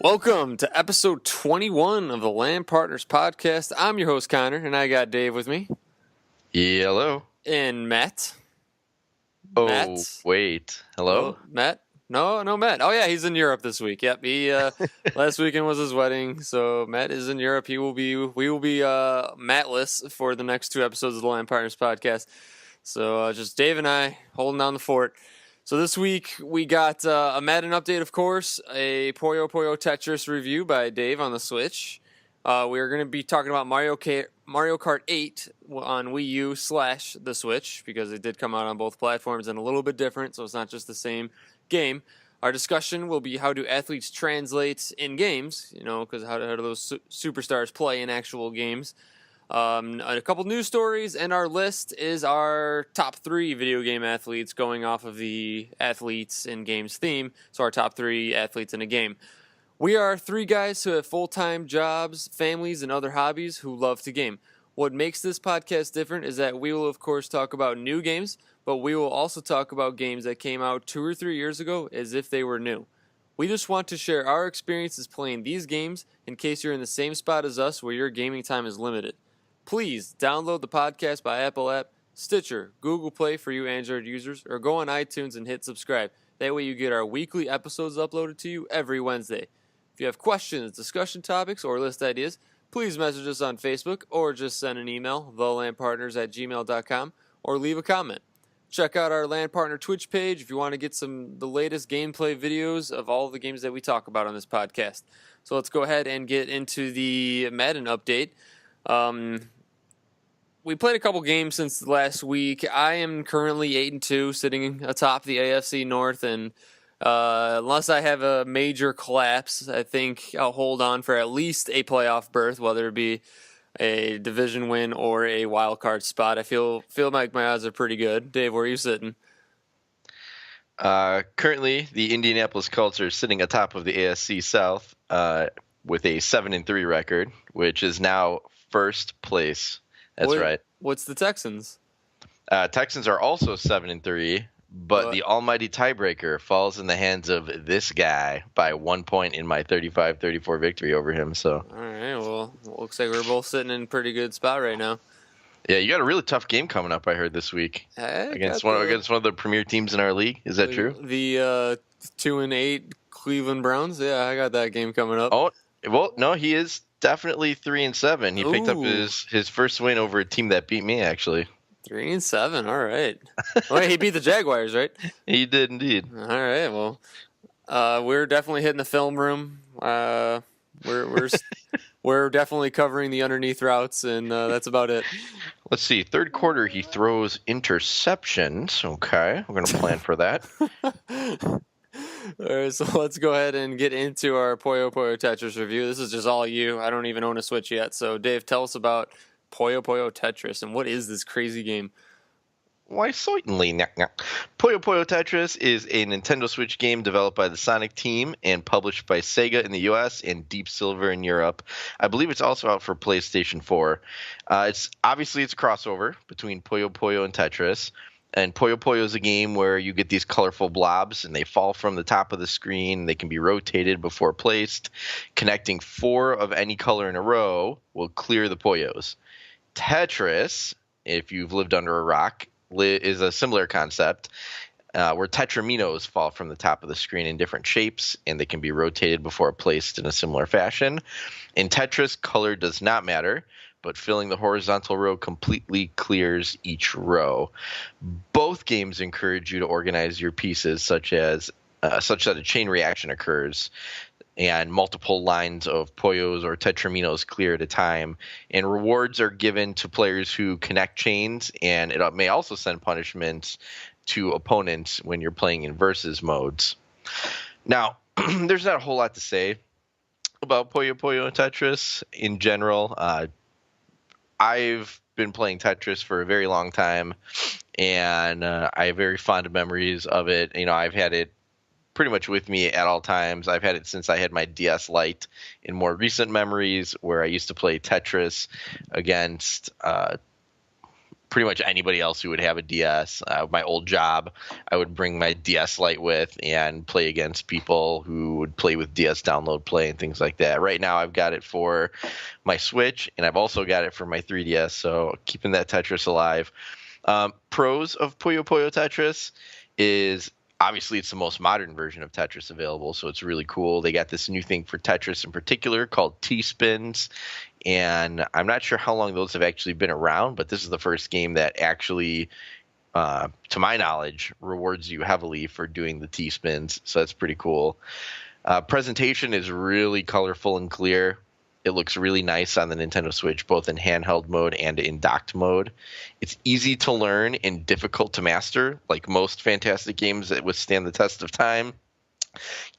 Welcome to episode 21 of the LAN Partners Podcast. I'm your host, Connor, and I got Dave with me. Hello. And Matt. Oh, Matt? wait. Hello? Matt? No, Matt. Oh, yeah, he's in Europe this week. Yep, he last weekend was his wedding, so Matt is in Europe. We will be Mattless for the next two episodes of the LAN Partners Podcast. So just Dave and I holding down the fort. So this week we got a Madden update, of course, a Puyo Puyo Tetris review by Dave on the Switch. We are going to be talking about Mario Kart 8 on Wii U / the Switch, because it did come out on both platforms and a little bit different, so it's not just the same game. Our discussion will be how do athletes translate in games, because how do those superstars play in actual games. A couple news stories, and our list is our top 3 video game athletes going off of the athletes in games theme. So our top 3 athletes in a game. We are 3 guys who have full-time jobs, families, and other hobbies who love to game. What makes this podcast different is that we will, of course, talk about new games, but we will also talk about games that came out 2 or 3 years ago as if they were new. We just want to share our experiences playing these games in case you're in the same spot as us where your gaming time is limited. Please download the podcast by Apple app, Stitcher, Google Play for you Android users, or go on iTunes and hit subscribe. That way you get our weekly episodes uploaded to you every Wednesday. If you have questions, discussion topics, or list ideas, please message us on Facebook or just send an email, thelandpartners@gmail.com, or leave a comment. Check out our LAN Partner Twitch page if you want to get the latest gameplay videos of all of the games that we talk about on this podcast. So let's go ahead and get into the Madden update. We played a couple games since last week. I am currently 8-2, sitting atop the AFC North, and unless I have a major collapse, I think I'll hold on for at least a playoff berth, whether it be a division win or a wild card spot. I feel like my odds are pretty good. Dave, where are you sitting? Currently, the Indianapolis Colts are sitting atop of the AFC South with a 7-3 record, which is now first place. That's right. What's the Texans? Texans are also 7-3, but the almighty tiebreaker falls in the hands of this guy by 1 point in my 35-34 victory over him. So. All right. Well, looks like we're both sitting in a pretty good spot right now. Yeah, you got a really tough game coming up, I heard, this week against one of the premier teams in our league. Is that true? The 2-8 Cleveland Browns. Yeah, I got that game coming up. Oh, well, no, he is definitely 3-7. He picked up his first win over a team that beat me, actually. 3-7. All right. Well, he beat the Jaguars, right? He did indeed. All right. Well, we're definitely hitting the film room. We're definitely covering the underneath routes, and that's about it. Let's see. Third quarter, he throws interceptions. Okay, we're going to plan for that. All right, so let's go ahead and get into our Puyo Puyo Tetris review. This is just all you. I don't even own a Switch yet. So, Dave, tell us about Puyo Puyo Tetris, and what is this crazy game? Why, certainly. Puyo Puyo Tetris is a Nintendo Switch game developed by the Sonic team and published by Sega in the US and Deep Silver in Europe. I believe it's also out for PlayStation 4. It's a crossover between Puyo Puyo and Tetris. And Puyo Puyo is a game where you get these colorful blobs, and they fall from the top of the screen. They can be rotated before placed. Connecting 4 of any color in a row will clear the Puyos. Tetris, if you've lived under a rock, is a similar concept where tetraminos fall from the top of the screen in different shapes, and they can be rotated before placed in a similar fashion. In Tetris, color does not matter, but filling the horizontal row completely clears each row. Both games encourage you to organize your pieces such that a chain reaction occurs and multiple lines of Puyos or tetraminos clear at a time. And rewards are given to players who connect chains, and it may also send punishments to opponents when you're playing in versus modes. Now, there's not a whole lot to say about Puyo Puyo and Tetris in general. I've been playing Tetris for a very long time, and I have very fond memories of it. I've had it pretty much with me at all times. I've had it since I had my DS Lite. In more recent memories, where I used to play Tetris against pretty much anybody else who would have a DS. My old job, I would bring my DS Lite with and play against people who would play with DS Download Play and things like that. Right now, I've got it for my Switch, and I've also got it for my 3DS, so keeping that Tetris alive. Pros of Puyo Puyo Tetris is obviously it's the most modern version of Tetris available, so it's really cool. They got this new thing for Tetris in particular called T-spins, and I'm not sure how long those have actually been around, but this is the first game that actually, to my knowledge, rewards you heavily for doing the T-spins, so that's pretty cool. Presentation is really colorful and clear. It looks really nice on the Nintendo Switch, both in handheld mode and in docked mode. It's easy to learn and difficult to master, like most fantastic games that withstand the test of time.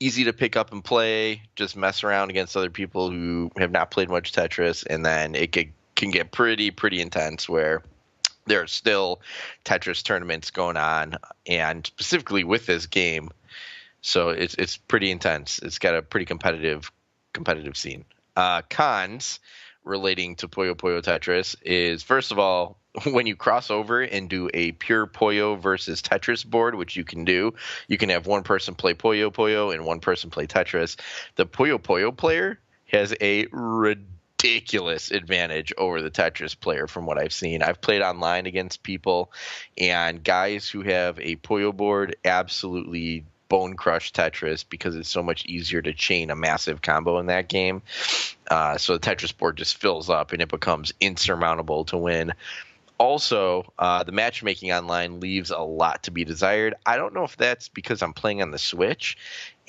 Easy to pick up and play, just mess around against other people who have not played much Tetris, and then it can get pretty intense where there are still Tetris tournaments going on, and specifically with this game. So it's pretty intense. It's got a pretty competitive scene. Cons relating to Puyo Puyo Tetris is, first of all, when you cross over and do a pure Puyo versus Tetris board, which you can do, you can have one person play Puyo Puyo and one person play Tetris. The Puyo Puyo player has a ridiculous advantage over the Tetris player from what I've seen. I've played online against people, and guys who have a Puyo board absolutely bone crush Tetris because it's so much easier to chain a massive combo in that game. So the Tetris board just fills up and it becomes insurmountable to win. Also, the matchmaking online leaves a lot to be desired. I don't know if that's because I'm playing on the Switch,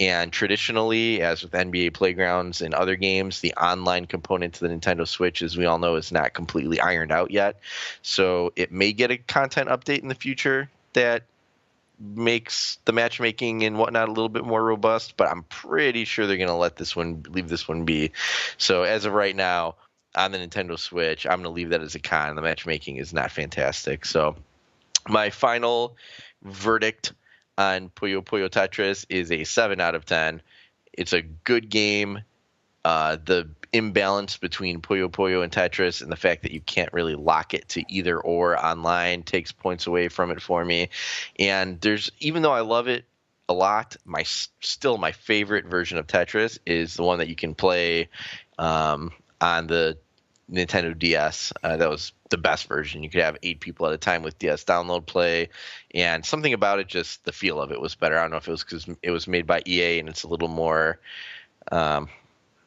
and traditionally, as with NBA Playgrounds and other games, the online component to the Nintendo Switch, as we all know, is not completely ironed out yet. So it may get a content update in the future that makes the matchmaking and whatnot a little bit more robust, but I'm pretty sure they're going to leave this one be. So as of right now, on the Nintendo Switch, I'm going to leave that as a con. The matchmaking is not fantastic. So my final verdict on Puyo Puyo Tetris is a 7 out of 10. It's a good game. The imbalance between Puyo Puyo and Tetris and the fact that you can't really lock it to either or online takes points away from it for me. And even though I love it a lot, my favorite version of Tetris is the one that you can play on the Nintendo DS. That was the best version. You could have 8 people at a time with DS Download Play, and something about it, just the feel of it was better. I don't know if it was because it was made by EA and it's a little more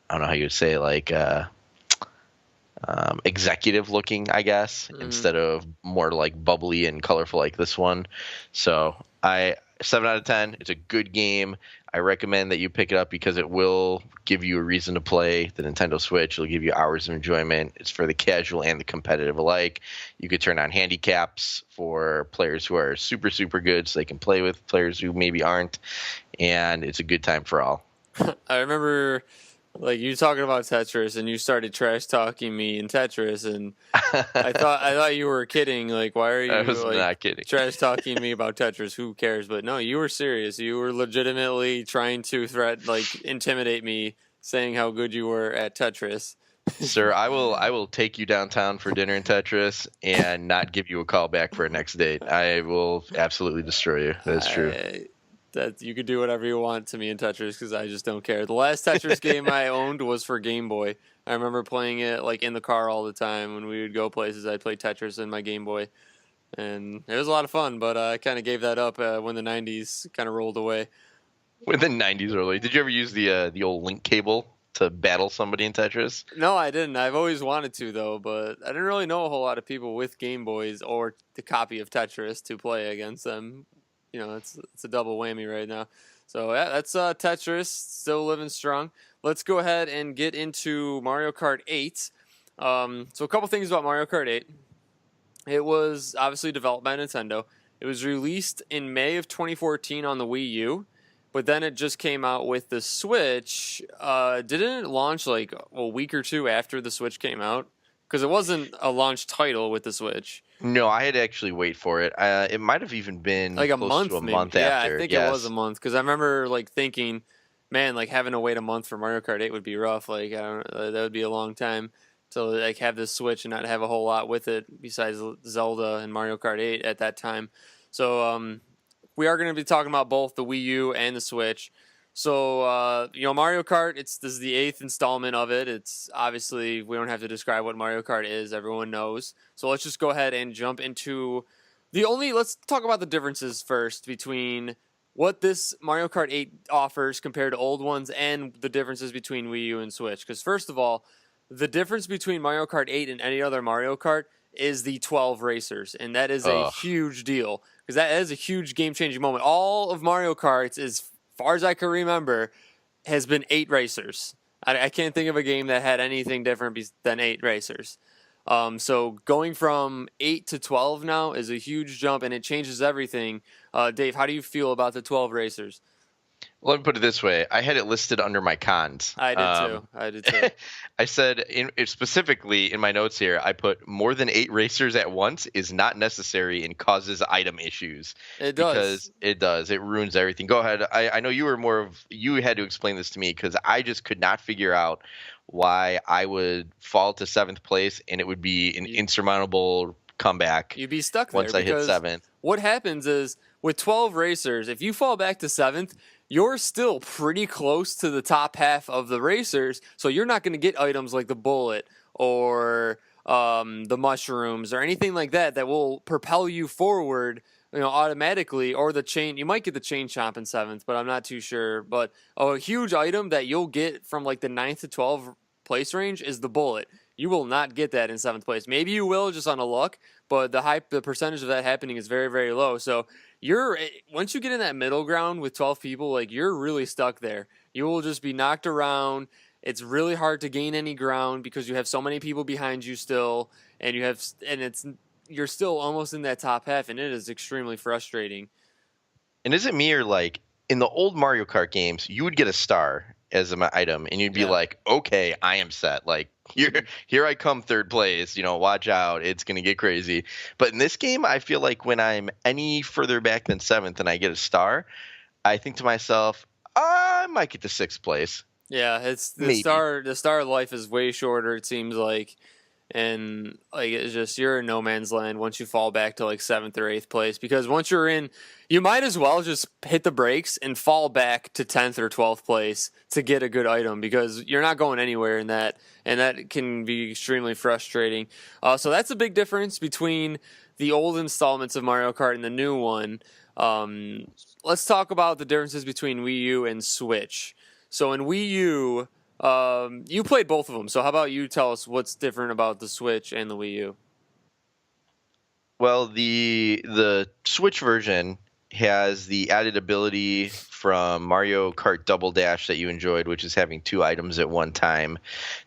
I don't know how you would say, like executive looking, I guess, instead of more like bubbly and colorful like this one. So 7 out of 10. It's a good game. I recommend that you pick it up because it will give you a reason to play the Nintendo Switch. It'll give you hours of enjoyment. It's for the casual and the competitive alike. You could turn on handicaps for players who are super, super good so they can play with players who maybe aren't. And it's a good time for all. I remember like you talking about Tetris, and you started trash talking me in Tetris, and I thought you were kidding. Like, why are you I was not kidding. Trash talking me about Tetris? Who cares? But no, you were serious. You were legitimately trying to intimidate me, saying how good you were at Tetris. Sir, I will take you downtown for dinner in Tetris and not give you a call back for a next date. I will absolutely destroy you. That's true. That you could do whatever you want to me in Tetris because I just don't care. The last Tetris game I owned was for Game Boy. I remember playing it like in the car all the time when we would go places. I'd play Tetris in my Game Boy, and it was a lot of fun. But I kind of gave that up when the '90s kind of rolled away. When the '90s rolled away, did you ever use the old link cable to battle somebody in Tetris? No, I didn't. I've always wanted to though, but I didn't really know a whole lot of people with Game Boys or the copy of Tetris to play against them. You know, it's a double whammy right now. So yeah, that's Tetris, still living strong. Let's go ahead and get into Mario Kart 8. So a couple things about Mario Kart 8. It was obviously developed by Nintendo. It was released in May of 2014 on the Wii U, but then it just came out with the Switch. Didn't it launch like a week or two after the Switch came out? Because it wasn't a launch title with the Switch. No, I had to actually wait for it. It might have even been like a close month, to a maybe. month Yeah, after. I think yes. it was a month because I remember like thinking, man, like having to wait a month for Mario Kart 8 would be rough. Like that would be a long time. to like have this Switch and not have a whole lot with it besides Zelda and Mario Kart 8 at that time. So we are going to be talking about both the Wii U and the Switch. So Mario Kart, this is the 8th installment of it. It's obviously, we don't have to describe what Mario Kart is. Everyone knows. So let's just go ahead and jump into let's talk about the differences first between what this Mario Kart 8 offers compared to old ones and the differences between Wii U and Switch. Because first of all, the difference between Mario Kart 8 and any other Mario Kart is the 12 racers, and that is a huge deal because that is a huge game-changing moment. All of Mario Karts, as far as I can remember, has been 8 racers. I can't think of a game that had anything different than 8 racers. So going from 8 to 12 now is a huge jump, and it changes everything. Dave, how do you feel about the 12 racers? Well, let me put it this way. I had it listed under my cons. I did too. I said, specifically in my notes here, I put more than 8 racers at once is not necessary and causes item issues. It does. Because it does. It ruins everything. Go ahead. I know you had to explain this to me because I just could not figure out why I would fall to 7th place and it would be an insurmountable comeback. You'd be stuck there once I hit 7th. What happens is with 12 racers, if you fall back to 7th, you're still pretty close to the top half of the racers, so you're not going to get items like the bullet or the mushrooms or anything like that will propel you forward, automatically, or the chain. You might get the chain chomp in 7th, but I'm not too sure. But a huge item that you'll get from like the 9th to 12th place range is the bullet. You will not get that in 7th place. Maybe you will just on a luck, but the percentage of that happening is very, very low. So once you get in that middle ground with 12 people, like you're really stuck there. You will just be knocked around. It's really hard to gain any ground because you have so many people behind you still, and you're still almost in that top half, and it is extremely frustrating. And is it me or like in the old Mario Kart games, you would get a star as an item, and you'd be like, okay, I am set. Like here I come, 3rd place. Watch out, it's gonna get crazy. But in this game, I feel like when I'm any further back than 7th and I get a star, I think to myself, I might get to 6th place. Yeah, it's the star life is way shorter. It seems like. And like it's just you're in no man's land once you fall back to like 7th or 8th place, because once you're in, you might as well just hit the brakes and fall back to 10th or 12th place to get a good item, because you're not going anywhere in that, and that can be extremely frustrating. So that's a big difference between the old installments of Mario Kart and the new one. Let's talk about the differences between Wii U and Switch. So in Wii U, you played both of them, so how about you tell us what's different about the Switch and the Wii U? Well, the Switch version has the added ability from Mario Kart Double Dash that you enjoyed, which is having 2 items at one time.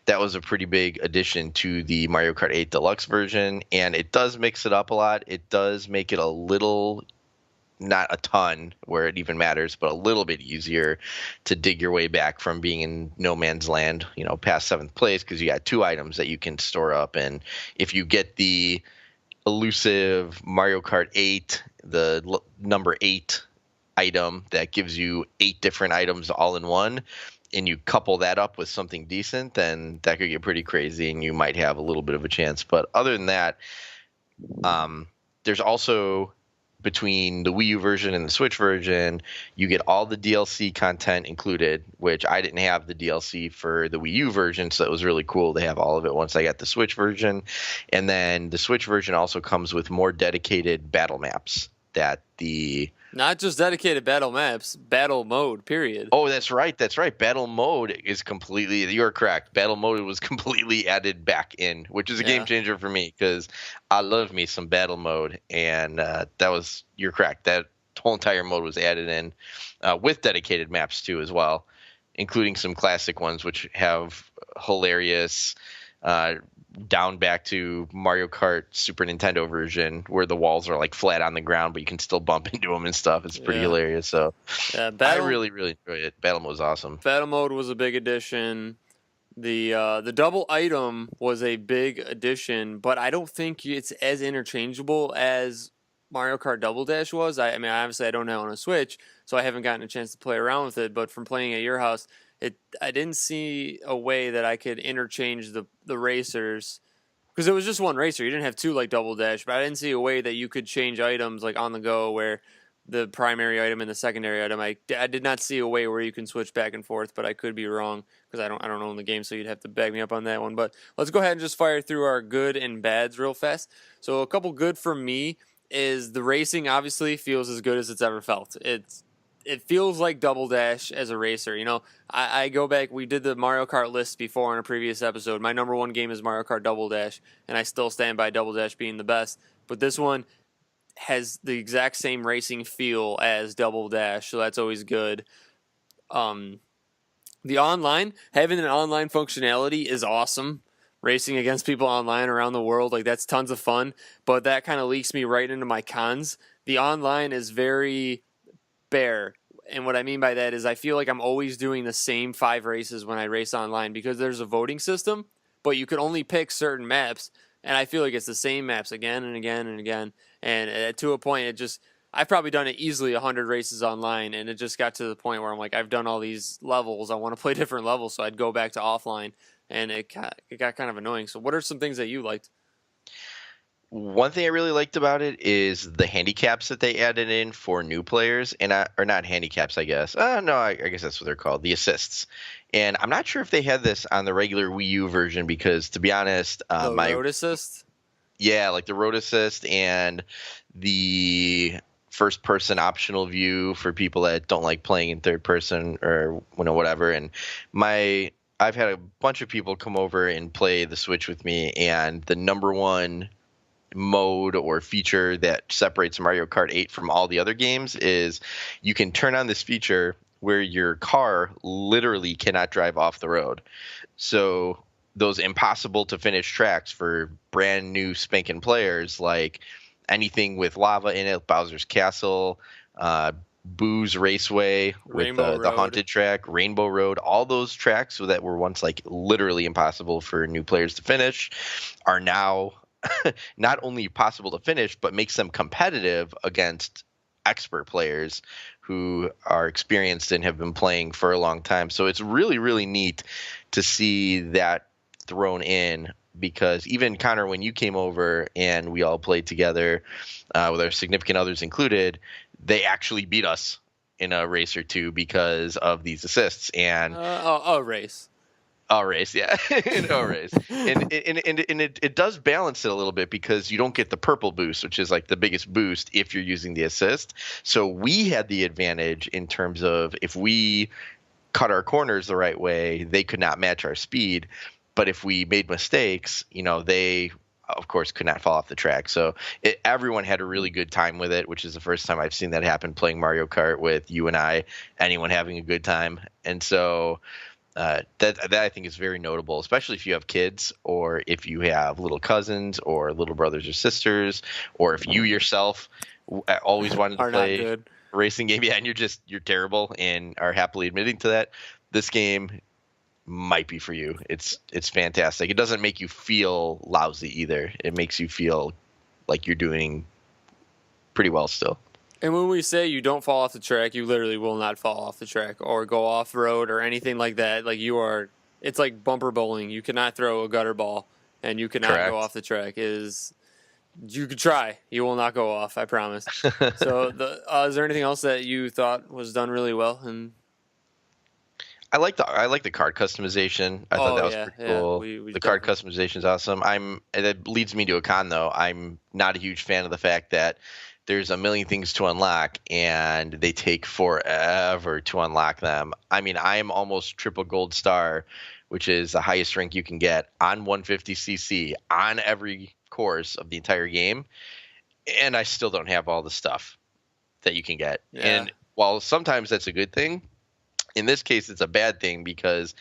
That was a pretty big addition to the Mario Kart 8 Deluxe version, and it does mix it up a lot. It does make it a little, not a ton where it even matters, but a little bit easier to dig your way back from being in no man's land, past 7th place, because you got 2 items that you can store up. And if you get the elusive Mario Kart 8, the number 8 item that gives you 8 different items all in one, and you couple that up with something decent, then that could get pretty crazy and you might have a little bit of a chance. But other than that, there's also, between the Wii U version and the Switch version, you get all the DLC content included, which I didn't have the DLC for the Wii U version, so it was really cool to have all of it once I got the Switch version. And then the Switch version also comes with more dedicated battle maps that Not just dedicated battle maps, battle mode, period. Oh, that's right. Battle mode is completely, you're correct. Battle mode was completely added back in, which is a game changer for me because I love me some battle mode. And you're correct. That whole entire mode was added in with dedicated maps too as well, including some classic ones, which have hilarious down back to Mario Kart Super Nintendo version where the walls are like flat on the ground, but you can still bump into them and stuff. It's pretty hilarious. So I really, really enjoy it. Battle mode was awesome. Battle mode was a big addition. The double item was a big addition, but I don't think it's as interchangeable as Mario Kart Double Dash was. I mean, obviously I don't have on a Switch, so I haven't gotten a chance to play around with it, but from playing at your house, I didn't see a way that I could interchange the racers because it was just one racer. You didn't have two like Double Dash, but I didn't see a way that you could change items like on the go where the primary item and the secondary item. I did not see a way where you can switch back and forth, but I could be wrong because I don't own the game, so you'd have to back me up on that one. But let's go ahead and just fire through our good and bads real fast. So a couple good from me is the racing obviously feels as good as it's ever felt. It feels like Double Dash as a racer. You know, I go back, we did the Mario Kart list before in a previous episode. My number one game is Mario Kart Double Dash, and I still stand by Double Dash being the best. But this one has the exact same racing feel as Double Dash, so that's always good. The online, having an online functionality is awesome. Racing against people online around the world, like that's tons of fun, but that kind of leaks me right into my cons. The online is very bare, and what I mean by that is I feel like I'm always doing the same 5 races when I race online because there's a voting system, but you can only pick certain maps, and I feel like it's the same maps again and again and again, and to a point I've probably done it easily 100 races online, and it just got to the point where I'm like, I've done all these levels, I want to play different levels, so I'd go back to offline, and it got kind of annoying. So what are some things that you liked? One thing I really liked about it is the handicaps that they added in for new players, or not handicaps, I guess. No, I guess that's what they're called, the assists. And I'm not sure if they had this on the regular Wii U version because, to be honest, my road assist. Yeah, like the road assist and the first-person optional view for people that don't like playing in third person or whatever. And I've had a bunch of people come over and play the Switch with me, and the number one mode or feature that separates Mario Kart 8 from all the other games is you can turn on this feature where your car literally cannot drive off the road. So those impossible to finish tracks for brand new spanking players, like anything with lava in it, Bowser's Castle, Boo's Raceway with the haunted track, Rainbow Road, all those tracks that were once like literally impossible for new players to finish are now not only possible to finish, but makes them competitive against expert players who are experienced and have been playing for a long time. So it's really, really neat to see that thrown in, because even Connor, when you came over and we all played together with our significant others included, they actually beat us in a race or two because of these assists. And a race. A race, yeah. A race. And it does balance it a little bit because you don't get the purple boost, which is like the biggest boost if you're using the assist. So we had the advantage in terms of if we cut our corners the right way, they could not match our speed. But if we made mistakes, they, of course, could not fall off the track. So everyone had a really good time with it, which is the first time I've seen that happen playing Mario Kart with you and I, anyone having a good time. And so that I think is very notable, especially if you have kids or if you have little cousins or little brothers or sisters, or if you yourself always wanted to play a racing game. Yeah, and you're terrible and are happily admitting to that. This game might be for you. It's fantastic. It doesn't make you feel lousy either. It makes you feel like you're doing pretty well still. And when we say you don't fall off the track, you literally will not fall off the track or go off road or anything like that. Like it's like bumper bowling. You cannot throw a gutter ball and you cannot go off the track. You could try. You will not go off, I promise. So is there anything else that you thought was done really well? And I like the card customization. I thought that was pretty cool. The card customization is awesome. That leads me to a con though. I'm not a huge fan of the fact that there's a million things to unlock and they take forever to unlock them. I mean, I am almost triple gold star, which is the highest rank you can get on 150cc on every course of the entire game, and I still don't have all the stuff that you can get. Yeah. And while sometimes that's a good thing, in this case it's a bad thing because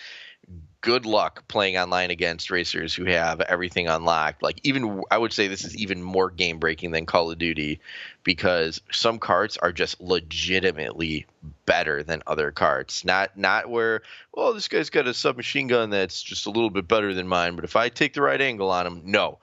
good luck playing online against racers who have everything unlocked. Like, even I would say this is even more game breaking than Call of Duty, because some carts are just legitimately better than other carts. Not where, well, this guy's got a submachine gun that's just a little bit better than mine, but if I take the right angle on him, no.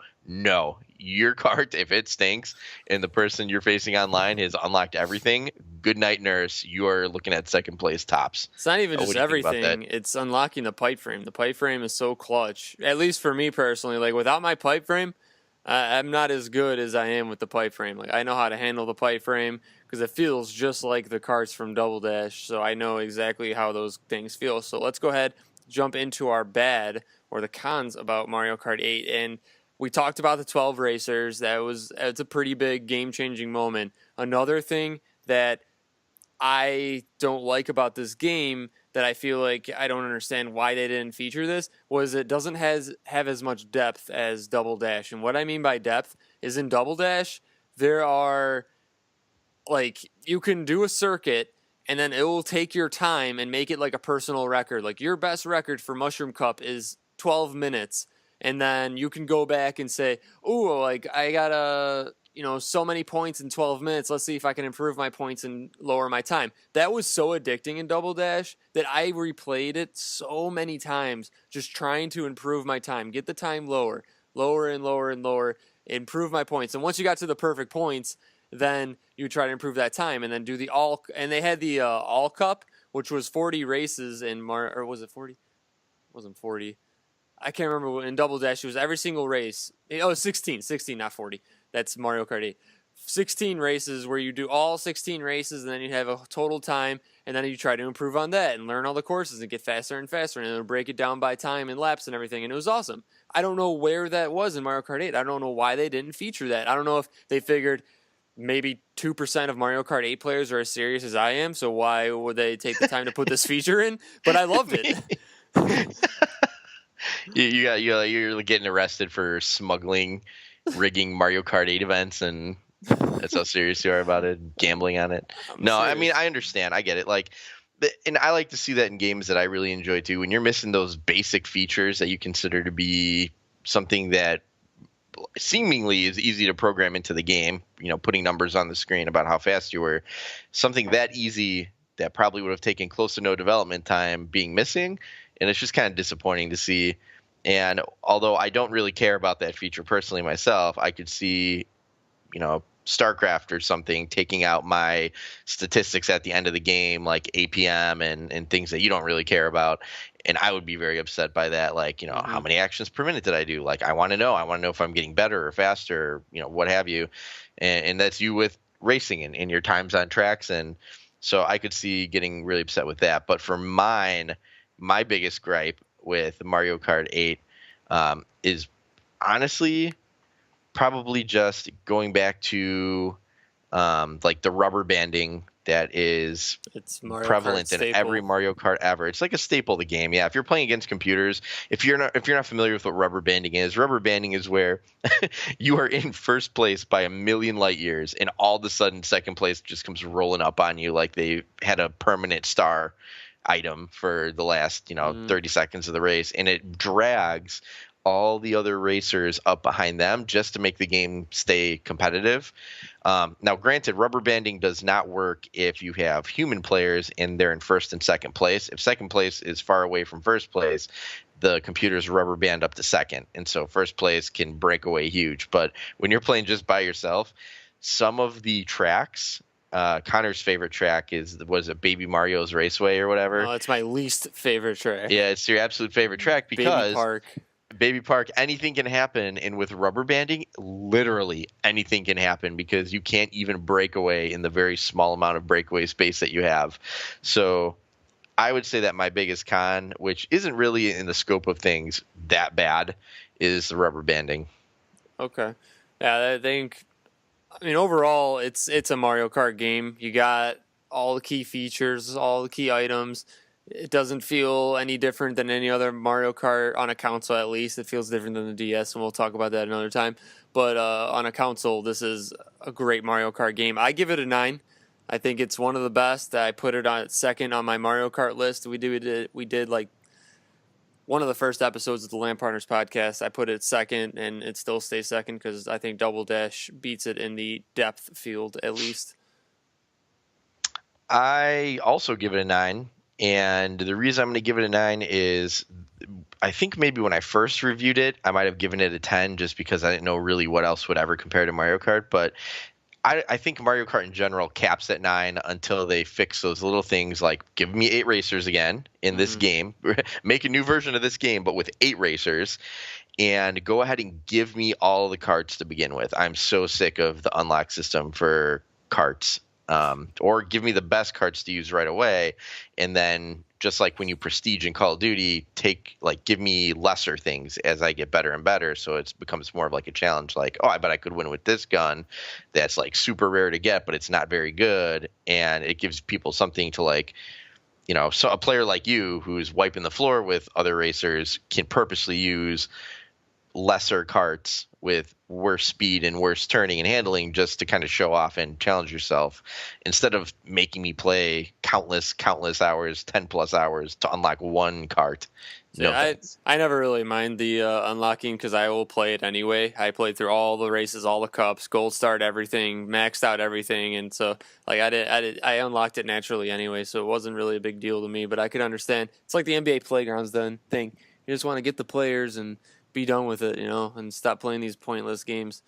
Your cart, if it stinks and the person you're facing online has unlocked everything, good night, nurse. You are looking at second place tops. It's not even What just do you think about everything. that? It's unlocking the pipe frame. The pipe frame is so clutch. At least for me personally, like without my pipe frame, I'm not as good as I am with the pipe frame. Like I know how to handle the pipe frame because it feels just like the carts from Double Dash. So I know exactly how those things feel. So let's go ahead, jump into our bad or the cons about Mario Kart 8. And we talked about the 12 racers. It's a pretty big game-changing moment. Another thing that I don't like about this game that I feel like I don't understand why they didn't feature this was it doesn't have as much depth as Double Dash. And what I mean by depth is in Double Dash, there are like you can do a circuit and then it will take your time and make it like a personal record. Like your best record for Mushroom Cup is 12 minutes. And then you can go back and say, "Ooh, like I got so many points in 12 minutes. Let's see if I can improve my points and lower my time." That was so addicting in Double Dash that I replayed it so many times just trying to improve my time, get the time lower, lower and lower and lower, improve my points. And once you got to the perfect points, then you try to improve that time and then do the all. And they had the all cup, which was 40 races or was it 40? It wasn't 40. I can't remember. In Double Dash, it was every single race. Oh, 16, not 40. That's Mario Kart 8. 16 races where you do all 16 races and then you have a total time and then you try to improve on that and learn all the courses and get faster and faster and then break it down by time and laps and everything. And it was awesome. I don't know where that was in Mario Kart 8. I don't know why they didn't feature that. I don't know if they figured maybe 2% of Mario Kart 8 players are as serious as I am, so why would they take the time to put this feature in? But I loved it. You're getting arrested for smuggling, rigging Mario Kart 8 events, and that's how serious you are about it, gambling on it. No, serious. I mean, I understand. I get it. Like, and I like to see that in games that I really enjoy too. When you're missing those basic features that you consider to be something that seemingly is easy to program into the game, putting numbers on the screen about how fast you were, something that easy that probably would have taken close to no development time being missing. And it's just kind of disappointing to see. And although I don't really care about that feature personally myself, I could see, StarCraft or something taking out my statistics at the end of the game, like APM and things that you don't really care about. And I would be very upset by that. Like, how many actions per minute did I do? Like, I want to know if I'm getting better or faster, what have you. And that's you with racing and your times on tracks. And so I could see getting really upset with that. But for mine, my biggest gripe with Mario Kart 8 is honestly probably just going back to like the rubber banding that is prevalent in every Mario Kart ever. It's like a staple of the game. Yeah, if you're playing against computers, if you're not familiar with what rubber banding is where you are in first place by a million light years, and all of a sudden second place just comes rolling up on you like they had a permanent star item for the last 30 seconds of the race, and it drags all the other racers up behind them just to make the game stay competitive. Now, granted, rubber banding does not work if you have human players and they're in first and second place. If second place is far away from first place, the computers rubber band up to second, and so first place can break away huge. But when you're playing just by yourself, some of the tracks, Connor's favorite track was it Baby Mario's Raceway or whatever? No, it's my least favorite track. Yeah, it's your absolute favorite track because Baby Park, anything can happen, and with rubber banding, literally anything can happen because you can't even break away in the very small amount of breakaway space that you have. So I would say that my biggest con, which isn't really in the scope of things that bad, is the rubber banding. Okay. Yeah, I mean, overall, it's a Mario Kart game. You got all the key features, all the key items. It doesn't feel any different than any other Mario Kart on a console, at least. It feels different than the DS, and we'll talk about that another time. But on a console, this is a great Mario Kart game. I give it a 9. I think it's one of the best. I put it on second on my Mario Kart list. We did like one of the first episodes of the LAN Partners Podcast. I put it second, and it still stays second because I think Double Dash beats it in the depth field, at least. I also give it a 9. And the reason I'm going to give it a 9 is I think maybe when I first reviewed it, I might have given it a 10 just because I didn't know really what else would ever compare to Mario Kart. But I think Mario Kart in general caps at 9 until they fix those little things like give me 8 racers again in this game, make a new version of this game, but with 8 racers, and go ahead and give me all the carts to begin with. I'm so sick of the unlock system for carts. Or give me the best carts to use right away, and then just like when you prestige in Call of Duty, give me lesser things as I get better and better, so it becomes more of like a challenge. Like, oh, I bet I could win with this gun that's like super rare to get, but it's not very good, and it gives people something to like. So a player like you who's wiping the floor with other racers can purposely use lesser carts with worse speed and worse turning and handling just to kind of show off and challenge yourself instead of making me play countless hours, 10 plus hours to unlock one cart. I never really mind the unlocking because I will play it anyway. I played through all the races, all the cups, gold starred everything, maxed out everything, and so like I unlocked it naturally anyway, so it wasn't really a big deal to me. But I could understand it's like the NBA Playgrounds thing. You just want to get the players and be done with it, and stop playing these pointless games.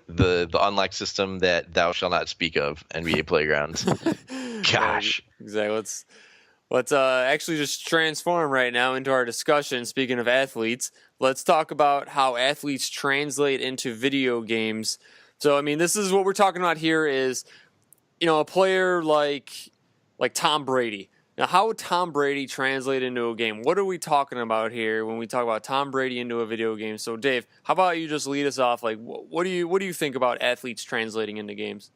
the unlock system that thou shall not speak of, NBA Playgrounds. Gosh. Yeah, exactly. Let's actually just transform right now into our discussion. Speaking of athletes, let's talk about how athletes translate into video games. So, I mean, this is what we're talking about here is, a player like Tom Brady. Now, how would Tom Brady translate into a game? What are we talking about here when we talk about Tom Brady into a video game? So, Dave, how about you just lead us off? Like, what do you think about athletes translating into games?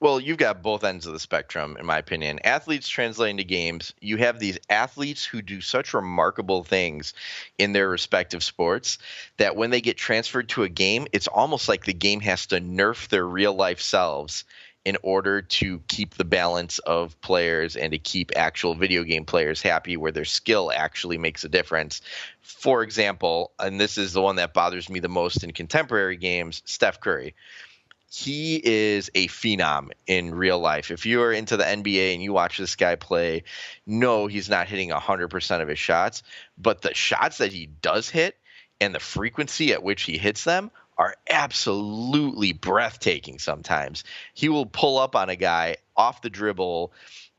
Well, you've got both ends of the spectrum, in my opinion. Athletes translating to games. You have these athletes who do such remarkable things in their respective sports that when they get transferred to a game, it's almost like the game has to nerf their real life selves in order to keep the balance of players and to keep actual video game players happy where their skill actually makes a difference. For example, and this is the one that bothers me the most in contemporary games, Steph Curry. He is a phenom in real life. If you are into the NBA and you watch this guy play, no, he's not hitting 100% of his shots, but the shots that he does hit and the frequency at which he hits them are absolutely breathtaking sometimes. He will pull up on a guy off the dribble,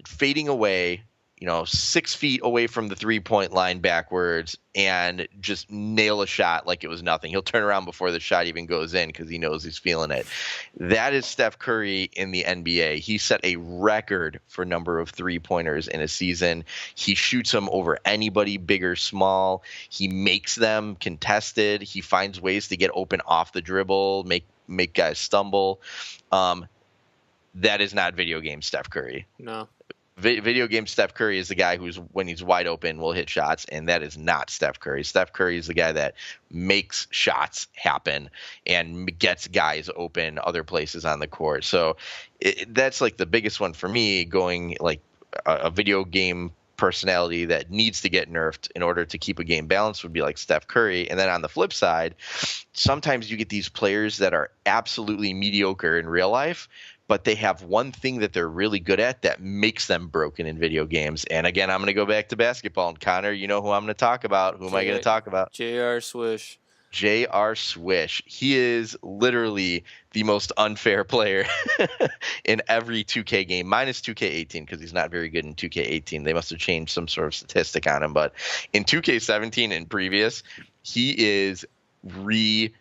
fading away, 6 feet away from the 3-point line backwards and just nail a shot like it was nothing. He'll turn around before the shot even goes in because he knows he's feeling it. That is Steph Curry in the NBA. He set a record for number of 3-pointers in a season. He shoots them over anybody, big or small. He makes them contested. He finds ways to get open off the dribble, make guys stumble. That is not video game Steph Curry. No. Video game Steph Curry is the guy who's, when he's wide open, will hit shots, and that is not Steph Curry. Steph Curry is the guy that makes shots happen and gets guys open other places on the court. So that's like the biggest one for me, going like a video game personality that needs to get nerfed in order to keep a game balanced would be like Steph Curry. And then on the flip side, sometimes you get these players that are absolutely mediocre in real life, but they have one thing that they're really good at that makes them broken in video games. And again, I'm going to go back to basketball. And Connor, you know who I'm going to talk about. Who am I going to talk about? J.R. Swish. J.R. Swish. He is literally the most unfair player in every 2K game, minus 2K18, because he's not very good in 2K18. They must have changed some sort of statistic on him. But in 2K17 and previous, he is ridiculous.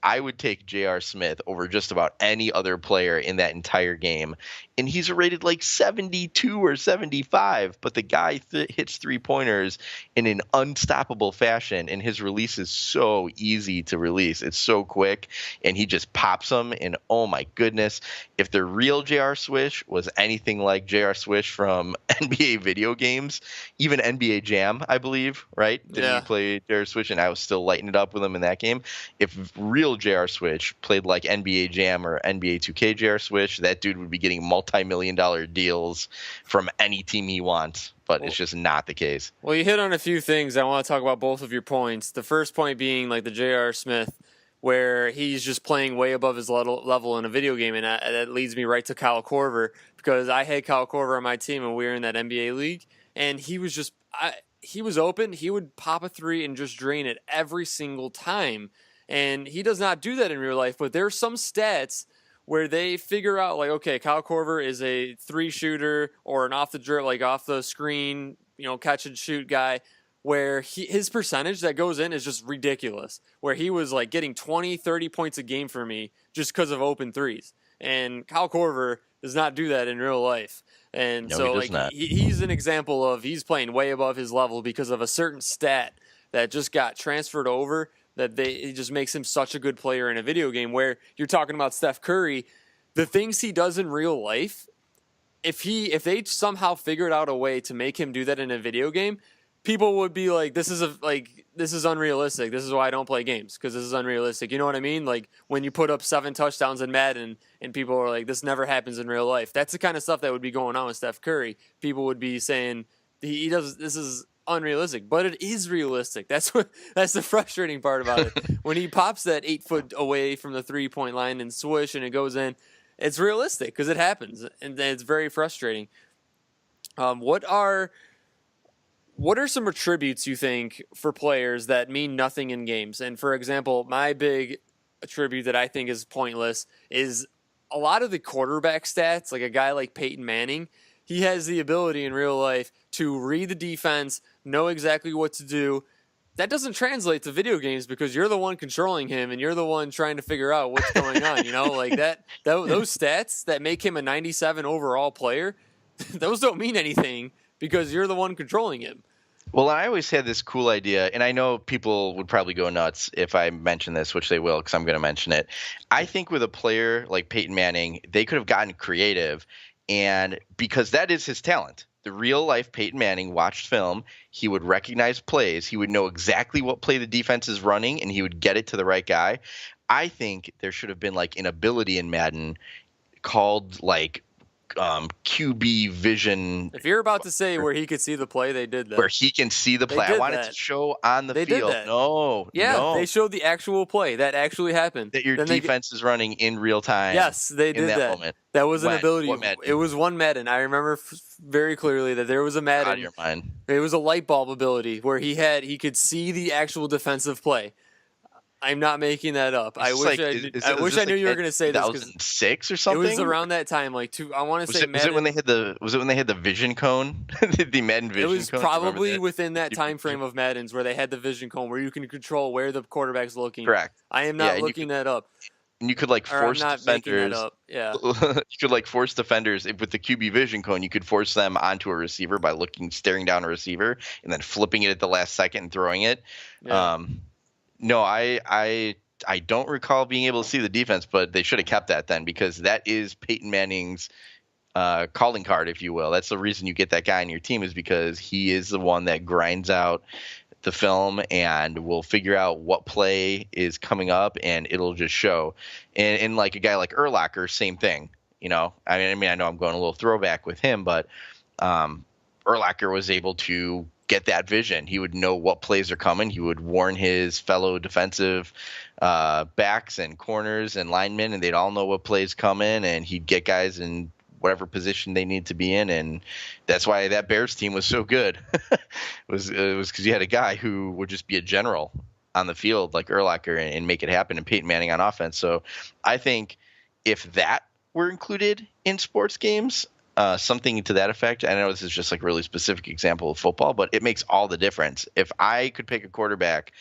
I would take J.R. Smith over just about any other player in that entire game. And he's rated like 72 or 75, but the guy hits 3-pointers in an unstoppable fashion, and his release is so easy to release. It's so quick, and he just pops them, and oh my goodness, if the real J.R. Swish was anything like J.R. Swish from NBA video games, even NBA Jam, I believe, right? Didn't he play J.R. Swish, and I was still lighting it up with him in that game? If real J.R. Swish played like NBA Jam or NBA 2K J.R. Swish, that dude would be getting multi-million-dollar deals from any team he wants, but it's just not the case. Well, you hit on a few things. I want to talk about both of your points. The first point being like the J.R. Smith, where he's just playing way above his level in a video game, and that leads me right to Kyle Korver, because I had Kyle Korver on my team, and we were in that NBA league, and he was just he was open. He would pop a three and just drain it every single time. And he does not do that in real life, but there's some stats where they figure out, like, okay, Kyle Korver is a 3-shooter or an off the screen, catch and shoot guy, where his percentage that goes in is just ridiculous, where he was like getting 20, 30 points a game for me just because of open threes. And Kyle Korver does not do that in real life. And No, so he does not. he's an example of he's playing way above his level because of a certain stat that just got transferred over, that it just makes him such a good player in a video game. Where you're talking about Steph Curry, the things he does in real life, if they somehow figured out a way to make him do that in a video game, people would be like, this is unrealistic. This is why I don't play games, because this is unrealistic. You know what I mean? Like when you put up 7 touchdowns in Madden and people are like, this never happens in real life. That's the kind of stuff that would be going on with Steph Curry. People would be saying this is unrealistic, but it is realistic. That's the frustrating part about it. When he pops that 8 foot away from the 3-point line and swoosh and it goes in, it's realistic because it happens, and it's very frustrating. What are some attributes you think for players that mean nothing in games? And for example, my big attribute that I think is pointless is a lot of the quarterback stats. Like a guy like Peyton Manning, he has the ability in real life to read the defense, know exactly what to do. That doesn't translate to video games because you're the one controlling him and you're the one trying to figure out what's going on. Like those stats that make him a 97 overall player, those don't mean anything because you're the one controlling him. Well, I always had this cool idea, and I know people would probably go nuts if I mention this, which they will because I'm going to mention it. I think with a player like Peyton Manning, they could have gotten creative, and because that is his talent. The real-life Peyton Manning watched film. He would recognize plays. He would know exactly what play the defense is running, and he would get it to the right guy. I think there should have been like an ability in Madden called like QB vision. If you're about to say where he could see the play, they did that. Where he can see the play. I want it to show on the field. No. They showed the actual play. That actually happened. That your defense is running in real time. Yes, they did that. Moment. That was an ability. It was one Madden. I remember very clearly that there was a Madden. Out of your mind. It was a light bulb ability where he could see the actual defensive play. I'm not making that up. I wish I knew you were going to say this. 2006 or something. It was around that time, I want to say. Was it when they had the vision cone, the Madden vision cone? It was probably within that time frame of Madden's where they had the vision cone, where you can control where the quarterback's looking. Correct. I am not looking that up. And you could force defenders. Yeah. You could force defenders with the QB vision cone. You could force them onto a receiver by staring down a receiver, and then flipping it at the last second and throwing it. Yeah. No, I don't recall being able to see the defense, but they should have kept that then because that is Peyton Manning's calling card, if you will. That's the reason you get that guy on your team is because he is the one that grinds out the film and will figure out what play is coming up, and it'll just show. And like a guy like Urlacher, same thing. I mean, I know I'm going a little throwback with him, but Urlacher was able to get that vision. He would know what plays are coming. He would warn his fellow defensive backs and corners and linemen, and they'd all know what plays coming, and he'd get guys in whatever position they need to be in, and that's why that Bears team was so good. It was because you had a guy who would just be a general on the field like Urlacher and make it happen, and Peyton Manning on offense. So I think if that were included in sports games, something to that effect. I know this is just a really specific example of football, but it makes all the difference. If I could pick a quarterback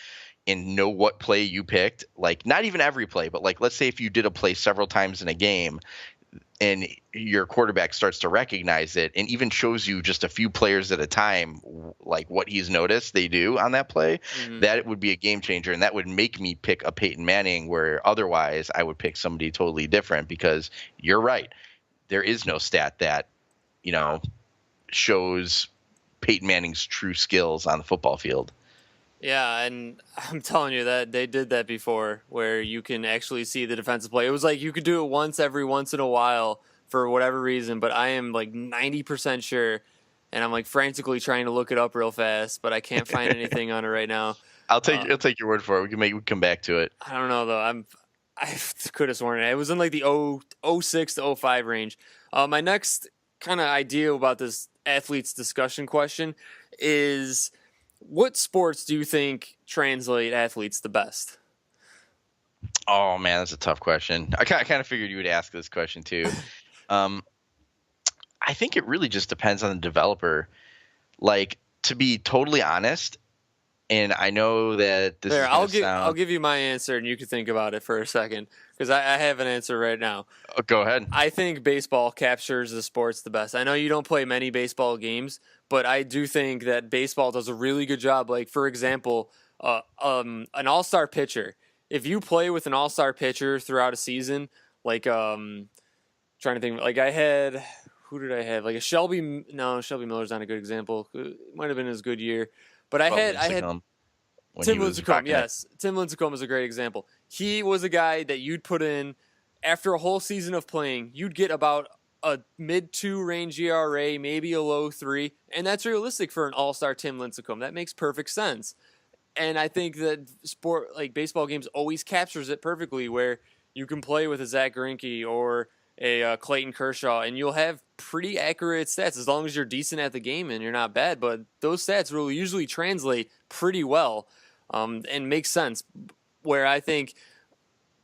and know what play you picked, not even every play, but let's say if you did a play several times in a game and your quarterback starts to recognize it and even shows you just a few players at a time, what he's noticed they do on that play, that would be a game changer. And that would make me pick a Peyton Manning where otherwise I would pick somebody totally different because you're right. There is no stat that, shows Peyton Manning's true skills on the football field. Yeah, and I'm telling you that they did that before where you can actually see the defensive play. It was you could do it every once in a while for whatever reason, but I am 90% sure, and I'm frantically trying to look it up real fast, but I can't find anything on it right now. I'll take your word for it. We can come back to it. I don't know, though. I could have sworn it was in the 06 to 05 range. My next kind of idea about this athletes discussion question is, what sports do you think translate athletes the best? Oh man, that's a tough question. I kind of figured you would ask this question too. Um, I think it really just depends on the developer. Like, to be totally honest, and I know that this There, is gonna I'll sound. give you my answer, and you can think about it for a second because I have an answer right now. Oh, go ahead. I think baseball captures the sports the best. I know you don't play many baseball games, but I do think that baseball does a really good job. Like, for example, an all-star pitcher. If you play with an all-star pitcher throughout a season, like trying to think, like I had, who did I have? Like a Shelby. No, Shelby Miller's not a good example. It might have been his good year, but Oh, I had Lincecum, when he Tim was Lincecum, rocking it. yes. Tim Lincecum is a great example. He was a guy that you'd put in after a whole season of playing, you'd get about a mid-2 range ERA, maybe a low 3, and that's realistic for an all-star Tim Lincecum. That makes perfect sense. And I think that like baseball games always captures it perfectly where you can play with a Zach Greinke or a Clayton Kershaw, and you'll have pretty accurate stats as long as you're decent at the game and you're not bad. But those stats will usually translate pretty well and make sense. Where I think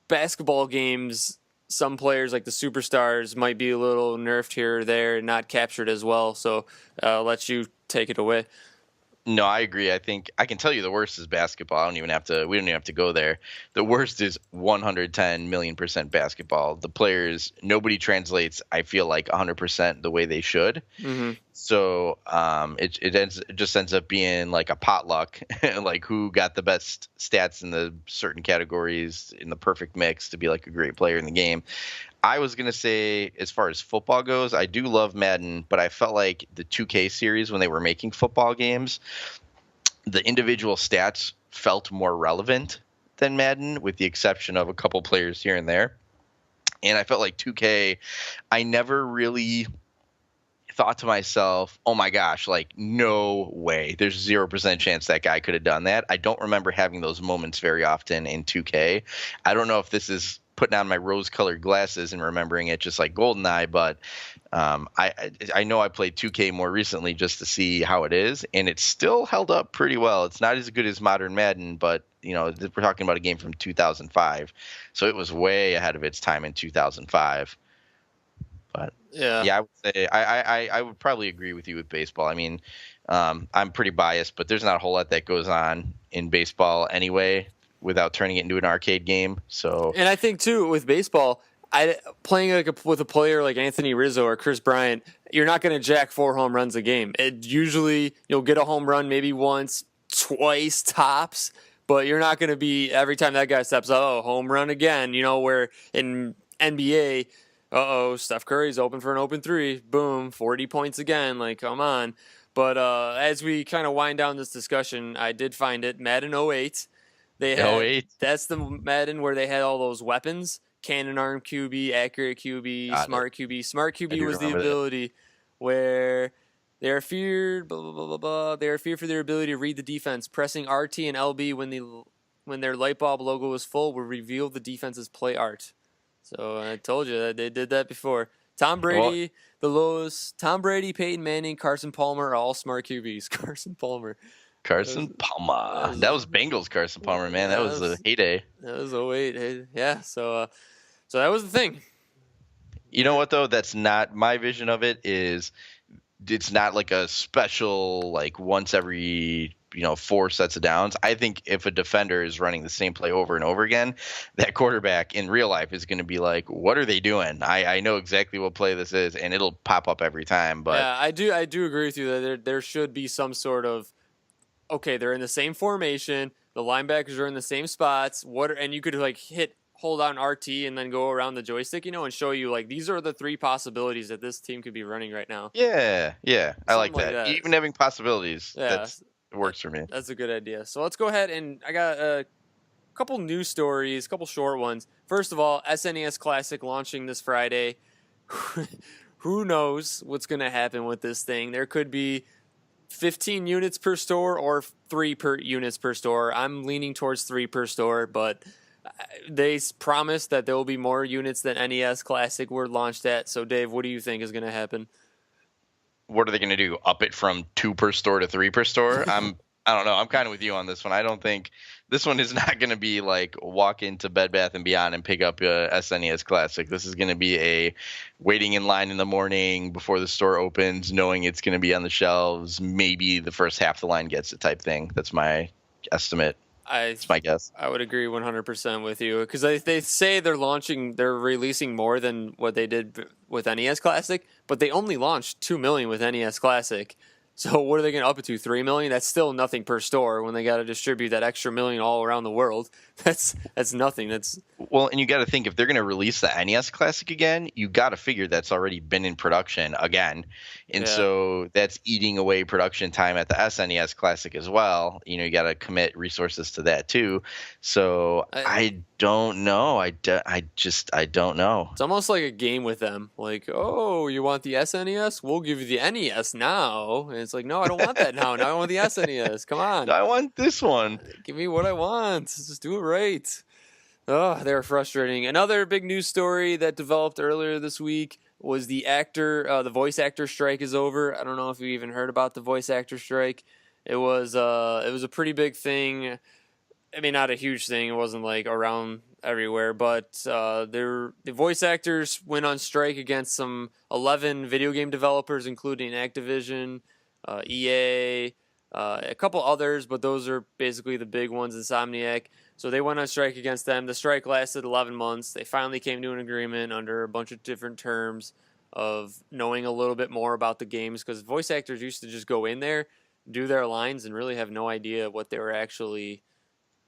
basketball games, some players like the superstars might be a little nerfed here or there and not captured as well. So I'll let you take it away. No, I agree. I think I can tell you the worst is basketball. We don't even have to go there. The worst is 110 million% basketball. The players, nobody translates, I feel like 100% the way they should. Mm-hmm. So it just ends up being like a potluck, like who got the best stats in the certain categories in the perfect mix to be like a great player in the game. I was going to say, as far as football goes, I do love Madden, but I felt like the 2K series, when they were making football games, the individual stats felt more relevant than Madden, with the exception of a couple players here and there. And I felt like 2K, I never really thought to myself, oh my gosh, like, no way. There's 0% chance that guy could have done that. I don't remember having those moments very often in 2K. I don't know if this is putting on my rose-colored glasses and remembering it just like GoldenEye, but I know I played 2K more recently just to see how it is, and it's still held up pretty well. It's not as good as modern Madden, but we're talking about a game from 2005, so it was way ahead of its time in 2005. But Yeah. I would say I would probably agree with you with baseball. I mean, I'm pretty biased, but there's not a whole lot that goes on in baseball anyway without turning it into an arcade game. So, and I think too with baseball, playing with a player like Anthony Rizzo or Chris Bryant, you're not going to jack 4 home runs a game. It usually you'll get a home run maybe once, twice tops, but you're not going to be every time that guy steps up, oh, home run again. Where in NBA, Steph Curry's open for an open 3, boom, 40 points again. Like, come on. But as we kind of wind down this discussion, I did find it Madden 08. That's the Madden where they had all those weapons: cannon arm QB, accurate QB, smart QB. Smart QB was the ability where they are feared. Blah blah blah blah blah. They are feared for their ability to read the defense. Pressing RT and LB when their light bulb logo is full will reveal the defense's play art. So I told you that they did that before. Tom Brady, Tom Brady, Peyton Manning, Carson Palmer are all smart QBs. Carson Palmer. Carson Palmer. That was Bengals Carson Palmer, man. That was a heyday. That was 08. Yeah, so that was the thing. You know what, though? That's not my vision of it. It's not like a special, like, once every 4 sets of downs. I think if a defender is running the same play over and over again, that quarterback in real life is going to be like, what are they doing? I know exactly what play this is, and it'll pop up every time. But yeah, I do agree with you that there should be some sort of, okay, they're in the same formation, the linebackers are in the same spots, and you could like hold on RT and then go around the joystick, and show you like these are the 3 possibilities that this team could be running right now. Yeah, I like that. Even having possibilities, it works for me. That's a good idea. So let's go ahead, and I got a couple news stories, a couple short ones. First of all, SNES Classic launching this Friday. Who knows what's going to happen with this thing? There could be 15 units per store or 3 units per store. I'm leaning towards 3 per store, but they promised that there will be more units than NES Classic were launched at. So, Dave, what do you think is going to happen? What are they going to do? Up it from 2 per store to 3 per store? I'm I don't know. I'm kind of with you on this one. I don't think this one is not going to be like walk into Bed Bath and Beyond and pick up a SNES Classic. This is going to be a waiting in line in the morning before the store opens, knowing it's going to be on the shelves. Maybe the first half the line gets it type thing. That's my estimate. That's my guess. I would agree 100% with you because they say they're releasing more than what they did with NES Classic, but they only launched 2 million with NES Classic. So what are they going to up it to? 3 million? That's still nothing per store when they got to distribute that extra million all around the world. That's nothing. Well, and you got to think if they're going to release the NES Classic again, you got to figure that's already been in production again, and so that's eating away production time at the SNES Classic as well. You got to commit resources to that too. So I don't know. I don't know. It's almost like a game with them. Like, oh, you want the SNES? We'll give you the NES now. And it's like, no, I don't want that now. Now I want the SNES. Come on. I want this one. Give me what I want. Just do it right. Oh, they're frustrating. Another big news story that developed earlier this week was the voice actor strike is over. I don't know if you even heard about the voice actor strike. It was a pretty big thing. I mean, not a huge thing. It wasn't like around everywhere, but the voice actors went on strike against some 11 video game developers, including Activision, EA, a couple others, but those are basically the big ones, Insomniac. So they went on strike against them. The strike lasted 11 months. They finally came to an agreement under a bunch of different terms of knowing a little bit more about the games, because voice actors used to just go in there, do their lines, and really have no idea what they were actually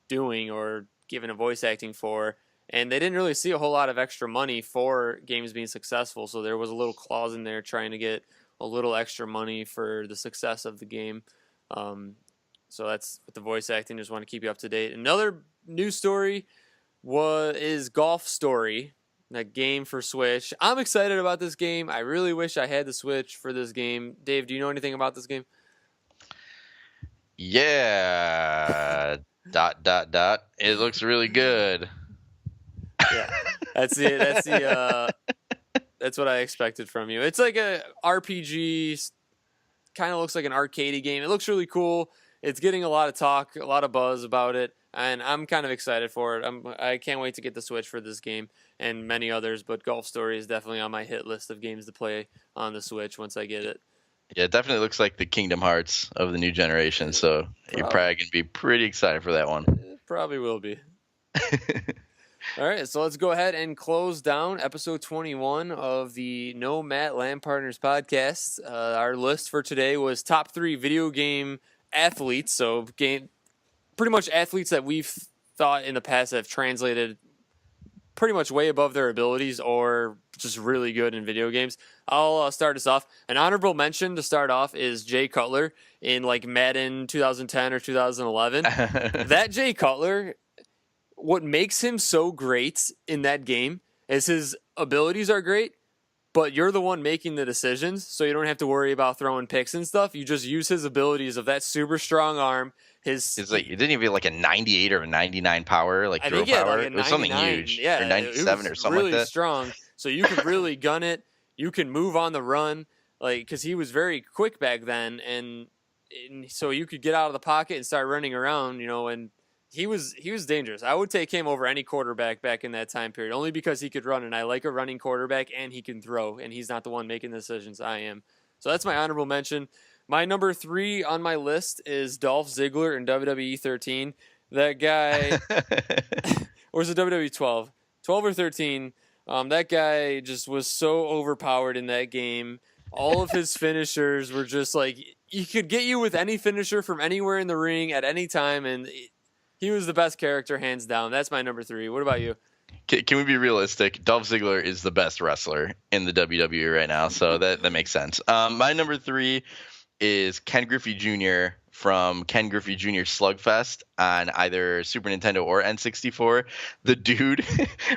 doing or given a voice acting for. And they didn't really see a whole lot of extra money for games being successful, so there was a little clause in there trying to get a little extra money for the success of the game. So that's with the voice acting. Just want to keep you up to date. Another news story is Golf Story, that game for Switch. I'm excited about this game. I really wish I had the Switch for this game. Dave, do you know anything about this game? Yeah. ... It looks really good. Yeah, that's what I expected from you. It's like a RPG, kind of looks like an arcadey game. It looks really cool. It's getting a lot of talk, a lot of buzz about it, and I'm kind of excited for it. I can't wait to get the Switch for this game and many others, but Golf Story is definitely on my hit list of games to play on the Switch once I get it. Yeah, it definitely looks like the Kingdom Hearts of the new generation, so you're probably going to be pretty excited for that one. It probably will be. All right, so let's go ahead and close down episode 21 of the No Matt LAN Partners Podcast. Our list for today was top 3 video game athletes, so pretty much athletes that we've thought in the past have translated pretty much way above their abilities or just really good in video games. I'll start us off. An honorable mention to start off is Jay Cutler in like Madden 2010 or 2011. That Jay Cutler, what makes him so great in that game is his abilities are great, but you're the one making the decisions, so you don't have to worry about throwing picks and stuff. You just use his abilities of that super strong arm. It's like, it didn't even like a 98 or a 99 power, like throw power. Like it was something huge. Yeah, or 97 or something really like that. Strong. So you can really gun it. You can move on the run, like because he was very quick back then, and so you could get out of the pocket and start running around, and he was dangerous. I would take him over any quarterback back in that time period, only because he could run, and I like a running quarterback, and he can throw, and he's not the one making the decisions. I am. So that's my honorable mention. My number 3 on my list is Dolph Ziggler in WWE 13. That guy, or was it WWE 12? 12 or 13. That guy just was so overpowered in that game. All of his finishers were just like, he could get you with any finisher from anywhere in the ring at any time, and he was the best character, hands down. That's my number 3. What about you? Can we be realistic? Dolph Ziggler is the best wrestler in the WWE right now, so that makes sense. My number 3 is Ken Griffey Jr. from Ken Griffey Jr. Slugfest on either Super Nintendo or N64. The dude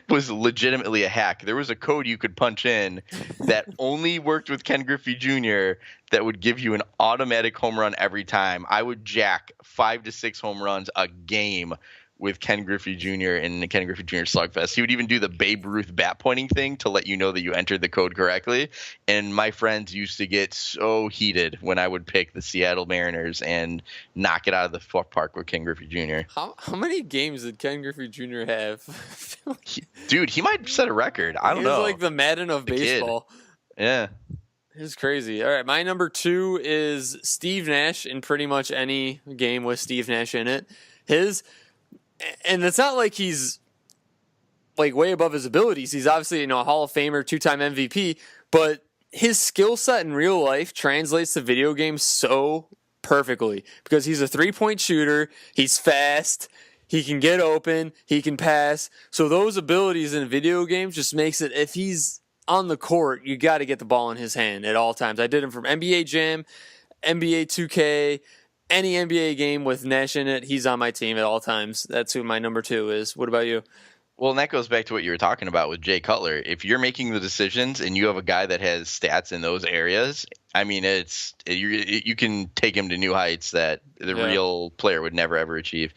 was legitimately a hack. There was a code you could punch in that only worked with Ken Griffey Jr. that would give you an automatic home run every time. I would jack 5 to 6 home runs a game with Ken Griffey Jr. and Ken Griffey Jr. Slugfest. He would even do the Babe Ruth bat pointing thing to let you know that you entered the code correctly. And my friends used to get so heated when I would pick the Seattle Mariners and knock it out of the park with Ken Griffey Jr. How many games did Ken Griffey Jr. have? Dude, he might set a record. I don't know. He's like the Madden of baseball. Kid. Yeah. It's crazy. All right, my number 2 is Steve Nash in pretty much any game with Steve Nash in it. And it's not like he's like way above his abilities. He's obviously, a Hall of Famer, 2-time MVP, but his skill set in real life translates to video games so perfectly because he's a 3-point shooter. He's fast. He can get open. He can pass. So those abilities in video games just makes it, if he's on the court, you got to get the ball in his hand at all times. I did him from NBA Jam, NBA 2K, any NBA game with Nash in it, he's on my team at all times. That's who my number 2 is. What about you? Well, and that goes back to what you were talking about with Jay Cutler. If you're making the decisions and you have a guy that has stats in those areas, I mean, you can take him to new heights that the real player would never, ever achieve.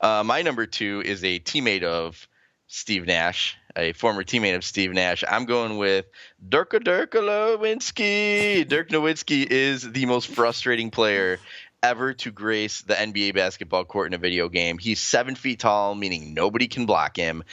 My number 2 is a teammate of Steve Nash, a former teammate of Steve Nash. I'm going with Dirk Nowitzki. Dirk Nowitzki is the most frustrating player ever to grace the NBA basketball court in a video game. He's 7 feet tall, meaning nobody can block him.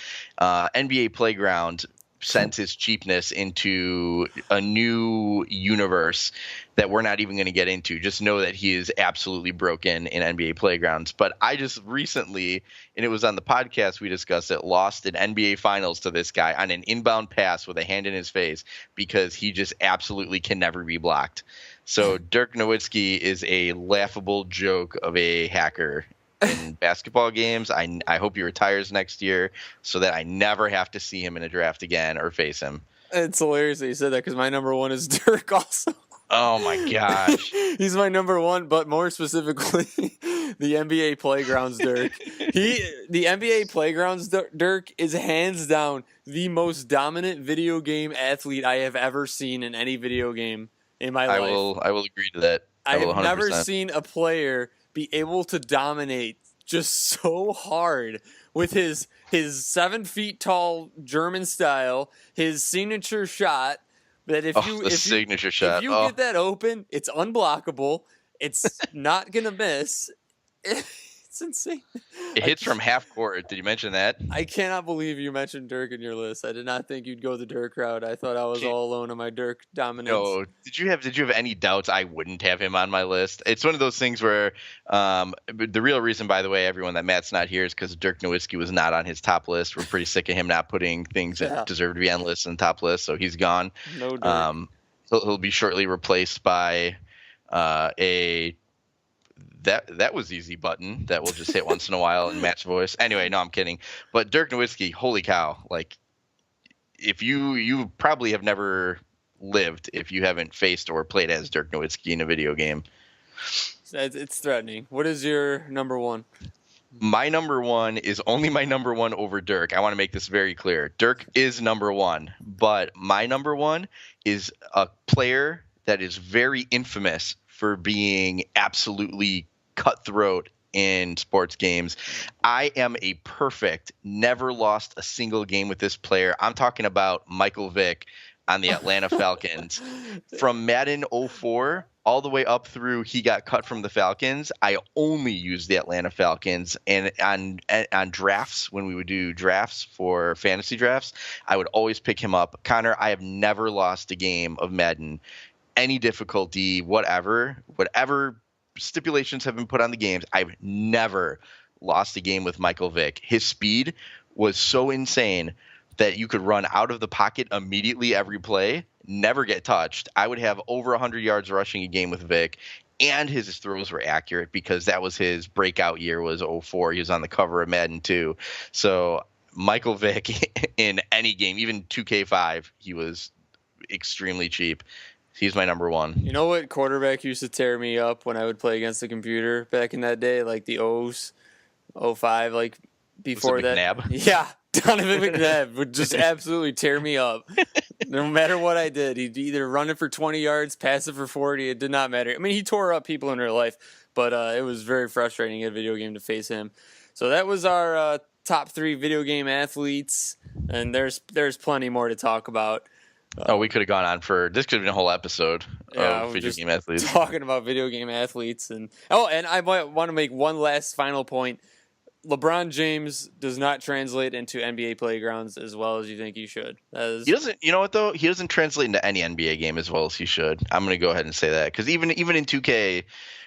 NBA Playground sends his cheapness into a new universe that we're not even going to get into. Just know that he is absolutely broken in NBA Playgrounds. But I just recently, and it was on the podcast we discussed it, lost an NBA Finals to this guy on an inbound pass with a hand in his face because he just absolutely can never be blocked. So Dirk Nowitzki is a laughable joke of a hacker in basketball games. I hope he retires next year so that I never have to see him in a draft again or face him. It's hilarious that you said that because my number 1 is Dirk also. Oh, my gosh. He's my number 1, but more specifically, the NBA Playgrounds Dirk. The NBA Playgrounds Dirk is hands down the most dominant video game athlete I have ever seen in any video game in my life. I will agree to that. I have never seen a player be able to dominate just so hard with his 7 feet tall German style, his signature shot. That if you get that open, it's unblockable. It's not gonna miss. It's insane. It hits from half court. Did you mention that? I cannot believe you mentioned Dirk in your list. I did not think you'd go the Dirk route. I thought I was all alone on my Dirk dominance. No. Did you have any doubts I wouldn't have him on my list? It's one of those things where the real reason, by the way, everyone, that Matt's not here is because Dirk Nowitzki was not on his top list. We're pretty sick of him not putting things that deserve to be on lists in the top list, so he's gone. No Dirk. He'll be shortly replaced by a that was easy button that we'll just hit once in a while in Matt's voice. Anyway, no, I'm kidding. But Dirk Nowitzki, holy cow! Like, if you probably have never lived if you haven't faced or played as Dirk Nowitzki in a video game. It's threatening. What is your number 1? My number 1 is only my number 1 over Dirk. I want to make this very clear. Dirk is number 1, but my number 1 is a player that is very infamous for being absolutely cutthroat in sports games. I am a perfect, never lost a single game with this player. I'm talking about Michael Vick on the Atlanta Falcons. From Madden 04 all the way up through he got cut from the Falcons, I only used the Atlanta Falcons. And on drafts, when we would do drafts for fantasy drafts, I would always pick him up. Connor, I have never lost a game of Madden. Any difficulty, whatever stipulations have been put on the games, I've never lost a game with Michael Vick. His speed was so insane that you could run out of the pocket immediately every play, never get touched. I would have over 100 yards rushing a game with Vick, and his throws were accurate because that was his breakout year was 04. He was on the cover of Madden 2. So Michael Vick in any game, even 2K5, he was extremely cheap. He's my number 1. You know what quarterback used to tear me up when I would play against the computer back in that day, like the 05, like before that? McNabb? Yeah, Donovan McNabb would just absolutely tear me up. No matter what I did, he'd either run it for 20 yards, pass it for 40. It did not matter. I mean, he tore up people in real life, but it was very frustrating in a video game to face him. So that was our top 3 video game athletes, and there's plenty more to talk about. We could have gone on for this. Could have been a whole episode of video game athletes. Talking about video game athletes, and I might want to make one last final point. LeBron James does not translate into NBA playgrounds as well as you think he should. He doesn't. You know what though? He doesn't translate into any NBA game as well as he should. I'm gonna go ahead and say that because even in 2K,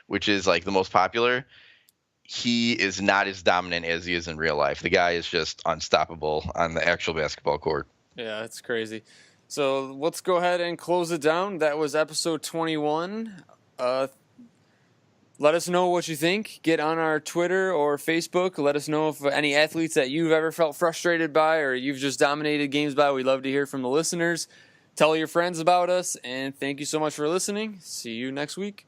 which is like the most popular, he is not as dominant as he is in real life. The guy is just unstoppable on the actual basketball court. Yeah, it's crazy. So let's go ahead and close it down. That was episode 21. Let us know what you think. Get on our Twitter or Facebook. Let us know if any athletes that you've ever felt frustrated by or you've just dominated games by. We'd love to hear from the listeners. Tell your friends about us, and thank you so much for listening. See you next week.